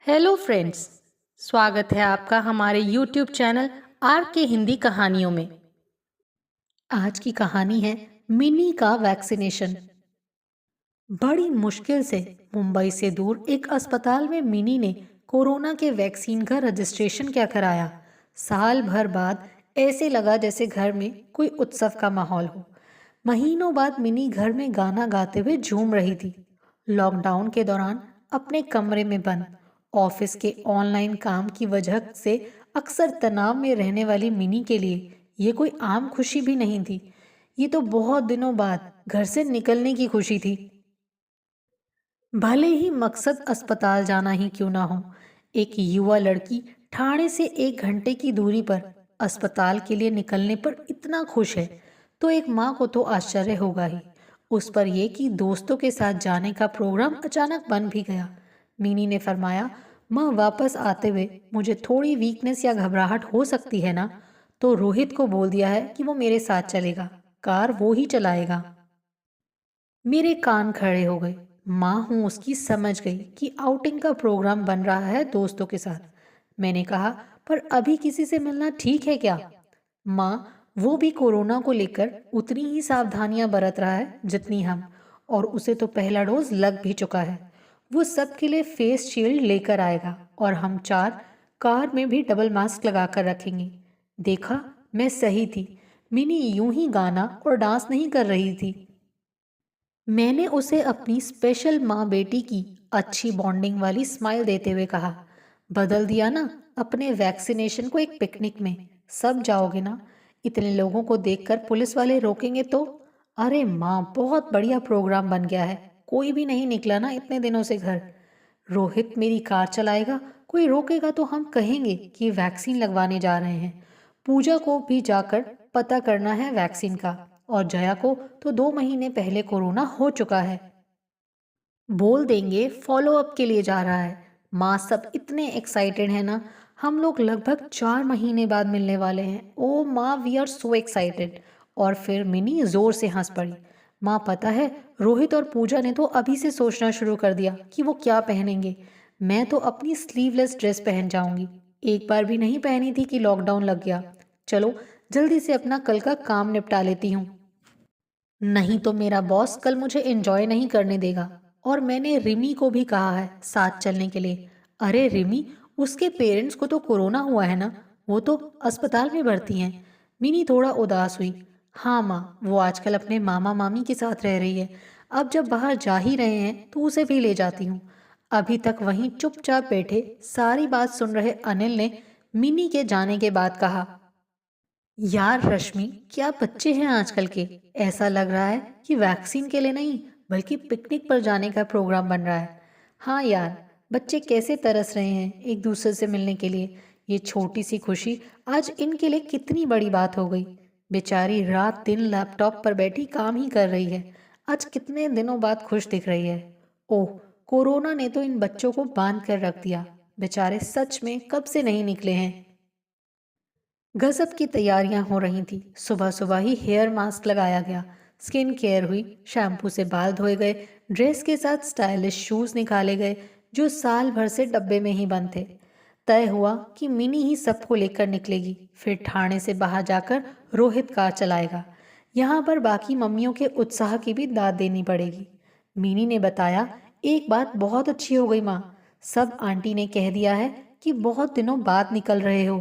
Hello friends. स्वागत है आपका हमारे यूट्यूब चैनल आर के हिंदी कहानियों में। आज की कहानी है मिनी का वैक्सीनेशन। बड़ी मुश्किल से मुंबई से दूर एक अस्पताल में मिनी ने कोरोना के वैक्सीन का रजिस्ट्रेशन क्या कराया। साल भर बाद ऐसे लगा जैसे घर में कोई उत्सव का माहौल हो। महीनों बाद मिनी घर में गाना गाते हुए झूम रही थी। लॉकडाउन के दौरान अपने कमरे में बंद, ऑफिस के ऑनलाइन काम की वजह से अक्सर तनाव में रहने वाली मिनी के लिए ये कोई आम खुशी भी नहीं थी। ये तो बहुत दिनों बाद घर से निकलने की खुशी थी। भले ही मकसद अस्पताल जाना ही क्यों ना हो, एक युवा लड़की ठाणे से 1 घंटे की दूरी पर अस्पताल के लिए निकलने पर इतना खुश है तो एक माँ को तो आश्चर्य होगा ही। उस पर यह कि दोस्तों के साथ जाने का प्रोग्राम अचानक बन भी गया। मीनी ने फरमाया, माँ वापस आते हुए मुझे थोड़ी वीकनेस या घबराहट हो सकती है ना, तो रोहित को बोल दिया है कि वो मेरे साथ चलेगा, कार वो ही चलाएगा। मेरे कान खड़े हो गए। माँ हूँ उसकी समझ गई कि आउटिंग का प्रोग्राम बन रहा है दोस्तों के साथ। मैंने कहा, पर अभी किसी से मिलना ठीक है क्या? माँ, वो भी कोरोना को लेकर उतनी ही सावधानियां बरत रहा है जितनी हम, और उसे तो पहला डोज लग भी चुका है। वो सबके लिए फेस शील्ड लेकर आएगा और हम चार कार में भी डबल मास्क लगा कर रखेंगे। देखा, मैं सही थी। मिनी यूं ही गाना और डांस नहीं कर रही थी। मैंने उसे अपनी स्पेशल माँ बेटी की अच्छी बॉन्डिंग वाली स्माइल देते हुए कहा, बदल दिया ना अपने वैक्सीनेशन को एक पिकनिक में। सब जाओगे ना? इतने लोगों को देखकर पुलिस वाले रोकेंगे तो? अरे माँ, बहुत बढ़िया प्रोग्राम बन गया है। कोई भी नहीं निकला ना इतने दिनों से घर। रोहित मेरी कार चलाएगा, कोई रोकेगा तो हम कहेंगे कि वैक्सीन लगवाने जा रहे हैं। पूजा को भी जाकर पता करना है वैक्सीन का, और जया को तो 2 महीने पहले कोरोना हो चुका है। बोल देंगे फॉलो अप के लिए जा रहा है। माँ सब इतने एक्साइटेड है ना। हम लोग लगभग 4 महीने बाद मिलने वाले हैं। ओ माँ, वी आर सो एक्साइटेड। और फिर मिनी जोर से हंस पड़ी। माँ, पता है, रोहित और पूजा ने तो अभी से सोचना शुरू कर दिया कि वो क्या पहनेंगे। मैं तो अपनी स्लीवलेस ड्रेस पहन जाऊंगी। एक बार भी नहीं पहनी थी कि लॉकडाउन लग गया। चलो जल्दी से अपना कल का काम निपटा लेती हूँ, नहीं तो मेरा बॉस कल मुझे एंजॉय नहीं करने देगा। और मैंने रिमी को भी कहा है साथ चलने के लिए। अरे रिमी, उसके पेरेंट्स को तो कोरोना हुआ है ना, वो तो अस्पताल में भर्ती हैं। मिनी थोड़ा उदास हुई। हाँ माँ, वो आजकल अपने मामा मामी के साथ रह रही है। अब जब बाहर जा ही रहे हैं तो उसे भी ले जाती हूँ। अभी तक वहीं चुपचाप बैठे सारी बात सुन रहे अनिल ने मिनी के जाने के बाद कहा, यार रश्मि, क्या बच्चे हैं आजकल के। ऐसा लग रहा है कि वैक्सीन के लिए नहीं बल्कि पिकनिक पर जाने का प्रोग्राम बन रहा है। हाँ यार, बच्चे कैसे तरस रहे हैं एक दूसरे से मिलने के लिए। ये छोटी सी खुशी आज इनके लिए कितनी बड़ी बात हो गई। बेचारी रात दिन लैपटॉप पर बैठी काम ही कर रही है, आज कितने दिनों बाद खुश दिख रही है। ओह, कोरोना ने तो इन बच्चों को बांध कर रख दिया। बेचारे सच में कब से नहीं निकले हैं। गजब की तैयारियां हो रही थी। सुबह सुबह ही हेयर मास्क लगाया गया, स्किन केयर हुई, शैम्पू से बाल धोए गए, ड्रेस के साथ स्टाइलिश शूज निकाले गए जो साल भर से डब्बे में ही बंद थे। तय हुआ कि मिनी ही सबको लेकर निकलेगी, फिर ठाणे से बाहर जाकर रोहित कार चलाएगा। यहाँ पर बाकी मम्मियों के उत्साह की भी दाद देनी पड़ेगी। मिनी ने बताया, एक बात बहुत अच्छी हो गई माँ, सब आंटी ने कह दिया है कि बहुत दिनों बाद निकल रहे हो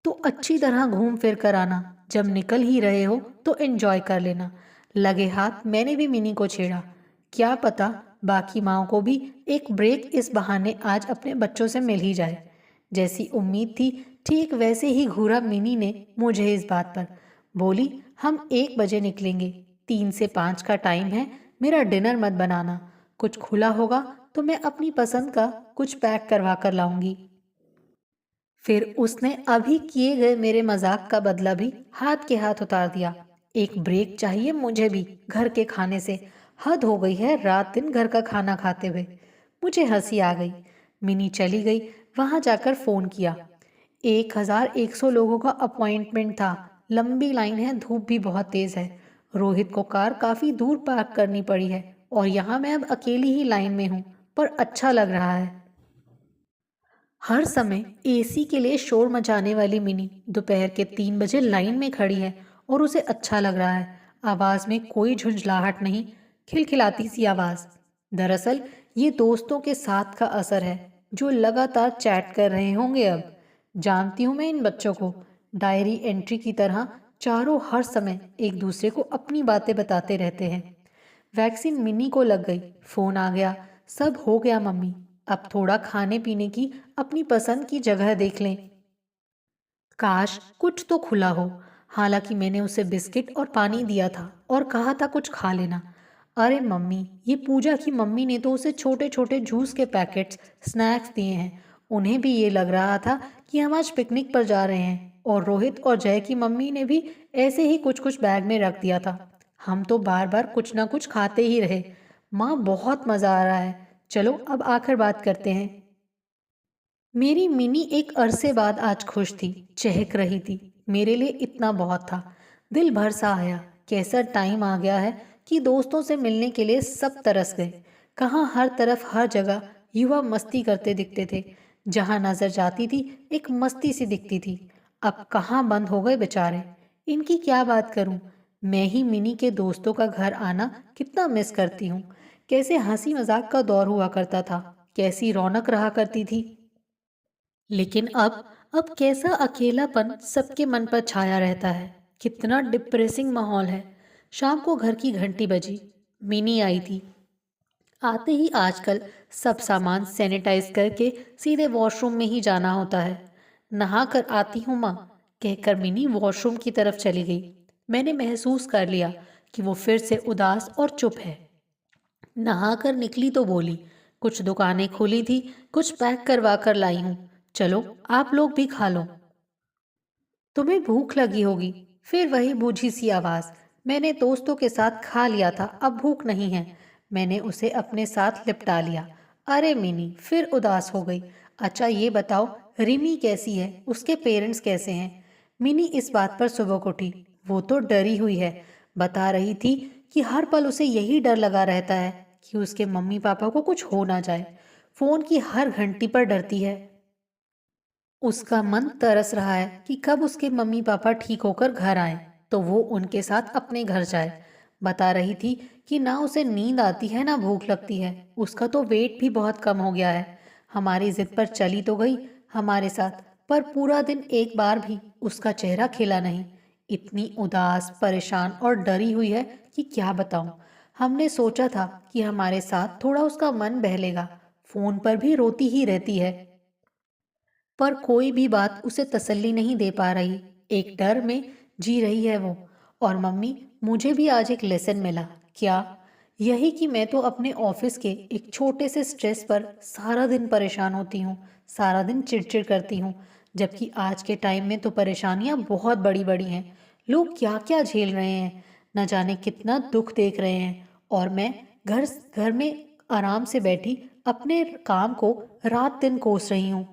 तो अच्छी तरह घूम फिर कर आना। जब निकल ही रहे हो तो एंजॉय कर लेना। लगे हाथ मैंने भी मिनी को छेड़ा। क्या पता बाकी माओ को भी एक ब्रेक इस बहाने आज अपने बच्चों से मिल ही जाए। जैसी उम्मीद थी ठीक वैसे ही घूरा मिनी ने मुझे इस बात पर। बोली, हम 1 बजे निकलेंगे, 3 से 5 का टाइम है। मेरा डिनर मत बनाना, कुछ खुला होगा तो मैं अपनी पसंद का कुछ पैक करवा कर लाऊंगी। फिर उसने अभी किए गए मेरे मजाक का बदला भी हाथ के हाथ उतार दिया। एक ब्रेक चाहिए मुझे भी घर के खाने से। हद हो गई है रात दिन घर का खाना खाते हुए। मुझे हंसी आ गई। मिनी चली गई। वहां जाकर फोन किया। 1100 लोगों का अपॉइंटमेंट था। लंबी लाइन है, धूप भी बहुत तेज है। रोहित को कार काफी दूर पार्क करनी पड़ी है और यहाँ मैं अब अकेली ही लाइन में हूँ, पर अच्छा लग रहा है। हर समय एसी के लिए शोर मचाने वाली मिनी दोपहर के 3 बजे लाइन में खड़ी है और उसे अच्छा लग रहा है। आवाज में कोई झुंझलाहट नहीं, खिलखिलाती सी आवाज। दरअसल ये दोस्तों के साथ का असर है, जो लगातार चैट कर रहे होंगे अब। जानती हूँ मैं इन बच्चों को, डायरी एंट्री की तरह चारों हर समय एक दूसरे को अपनी बातें बताते रहते हैं। वैक्सीन मिनी को लग गई, फोन आ गया, सब हो गया मम्मी। अब थोड़ा खाने पीने की अपनी पसंद की जगह देख लें। काश कुछ तो खुला हो। हालांकि मैंने उसे बिस्किट और पानी दिया था और कहा था कुछ खा लेना। अरे मम्मी, ये पूजा की मम्मी ने तो उसे छोटे छोटे जूस के पैकेट्स, स्नैक्स दिए हैं। उन्हें भी ये लग रहा था कि हम आज पिकनिक पर जा रहे हैं। और रोहित और जय की मम्मी ने भी ऐसे ही कुछ कुछ बैग में रख दिया था। हम तो बार बार कुछ ना कुछ खाते ही रहे। माँ, बहुत मज़ा आ रहा है। चलो अब आखिर बात करते हैं। मेरी मिनी एक अरसे बाद आज खुश थी, चहक रही थी। मेरे लिए इतना बहुत था। दिल भर सा आया। कैसा टाइम आ गया है कि दोस्तों से मिलने के लिए सब तरस गए। कहाँ हर तरफ हर जगह युवा मस्ती करते दिखते थे। जहाँ नजर जाती थी एक मस्ती सी दिखती थी। अब कहाँ बंद हो गए बेचारे। इनकी क्या बात करूं। मैं ही मिनी के दोस्तों का घर आना कितना मिस करती हूँ। कैसे हंसी मजाक का दौर हुआ करता था, कैसी रौनक रहा करती थी। लेकिन अब कैसा अकेलापन सबके मन पर छाया रहता है। कितना डिप्रेसिंग माहौल है। शाम को घर की घंटी बजी। मिनी आई थी। आते ही आजकल सब सामान सैनिटाइज करके सीधे वॉशरूम में ही जाना होता है। नहा कर आती हूँ माँ, कहकर मिनी वॉशरूम की तरफ चली गई। मैंने महसूस कर लिया कि वो फिर से उदास और चुप है। नहाकर निकली तो बोली, कुछ दुकानें खुली थी, कुछ पैक करवा कर लाई हूँ। चलो आप लोग भी खा लो। तुम्हें भूख लगी होगी। फिर वही बूझी सी आवाज। मैंने दोस्तों के साथ खा लिया था, अब भूख नहीं है। मैंने उसे अपने साथ लिपटा लिया। अरे मिनी फिर उदास हो गई। अच्छा ये बताओ, रिमी कैसी है, उसके पेरेंट्स कैसे हैं। मिनी इस बात पर सुबह उठी। वो तो डरी हुई है। बता रही थी कि हर पल उसे यही डर लगा रहता है कि उसके मम्मी पापा को कुछ हो ना जाए। फोन की हर घंटी पर डरती है। उसका मन तरस रहा है कि कब उसके मम्मी पापा ठीक होकर घर आए तो वो उनके साथ अपने घर जाए। बता रही थी कि ना उसे नींद आती है ना भूख लगती है। उसका तो वेट भी बहुत कम हो गया है। हमारी जिद पर चली तो गई हमारे साथ, पर पूरा दिन एक बार भी उसका चेहरा खिला नहीं। इतनी उदास, परेशान और डरी हुई है कि क्या बताऊं। हमने सोचा था कि हमारे साथ थोड़ा उसका मन बहलेगा। फोन पर भी रोती ही रहती है, पर कोई भी बात उसे तसल्ली नहीं दे पा रही। एक डर में जी रही है वो। और मम्मी, मुझे भी आज एक लेसन मिला। क्या? यही कि मैं तो अपने ऑफिस के एक छोटे से स्ट्रेस पर सारा दिन परेशान होती हूँ, सारा दिन चिड़चिड़ करती हूँ। जबकि आज के टाइम में तो परेशानियाँ बहुत बड़ी बड़ी हैं। लोग क्या क्या झेल रहे हैं, न जाने कितना दुख देख रहे हैं। और मैं घर घर में आराम से बैठी अपने काम को रात दिन कोस रही हूँ।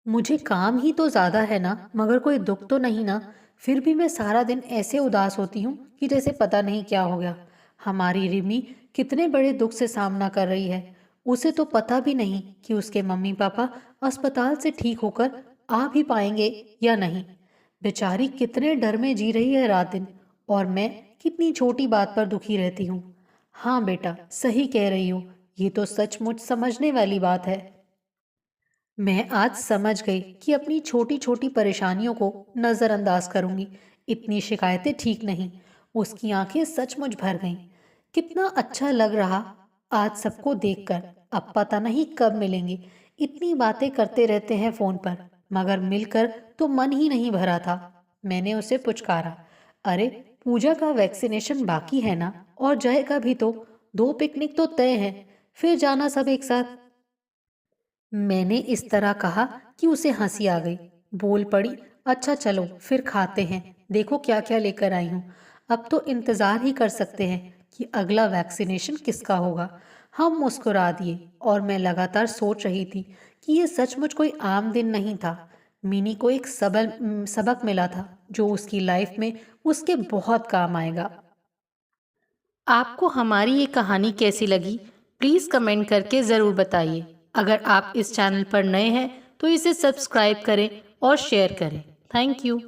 मुझे काम ही तो ज्यादा है ना, मगर कोई दुख तो नहीं ना। फिर भी मैं सारा दिन ऐसे उदास होती हूँ कि जैसे पता नहीं क्या हो गया। हमारी रिमी कितने बड़े दुख से सामना कर रही है। उसे तो पता भी नहीं कि उसके मम्मी पापा अस्पताल से ठीक होकर आ भी पाएंगे या नहीं। बेचारी कितने डर में जी रही है रात दिन। और मैं कितनी छोटी बात पर दुखी रहती हूँ। हाँ बेटा, सही कह रही हो। ये तो सचमुच समझने वाली बात है। मैं आज समझ गई कि अपनी छोटी छोटी परेशानियों को नज़रअंदाज करूंगी। इतनी शिकायतें ठीक नहीं। उसकी आंखें सचमुच भर गईं। कितना अच्छा लग रहा आज सबको देखकर। अब पता नहीं कब मिलेंगे। इतनी बातें करते रहते हैं फोन पर, मगर मिलकर तो मन ही नहीं भरा था। मैंने उसे पुचकारा, अरे पूजा का वैक्सीनेशन बाकी है ना, और जय का भी तो। 2 पिकनिक तो तय है, फिर जाना सब एक साथ। मैंने इस तरह कहा कि उसे हंसी आ गई। बोल पड़ी, अच्छा चलो फिर खाते हैं, देखो क्या क्या लेकर आई हूँ। अब तो इंतज़ार ही कर सकते हैं कि अगला वैक्सीनेशन किसका होगा। हम मुस्कुरा दिए और मैं लगातार सोच रही थी कि ये सचमुच कोई आम दिन नहीं था। मिनी को एक सबक मिला था जो उसकी लाइफ में उसके बहुत काम आएगा। आपको हमारी ये कहानी कैसी लगी? प्लीज़ कमेंट करके ज़रूर बताइए। अगर आप इस चैनल पर नए हैं तो इसे सब्सक्राइब करें और शेयर करें। Thank you.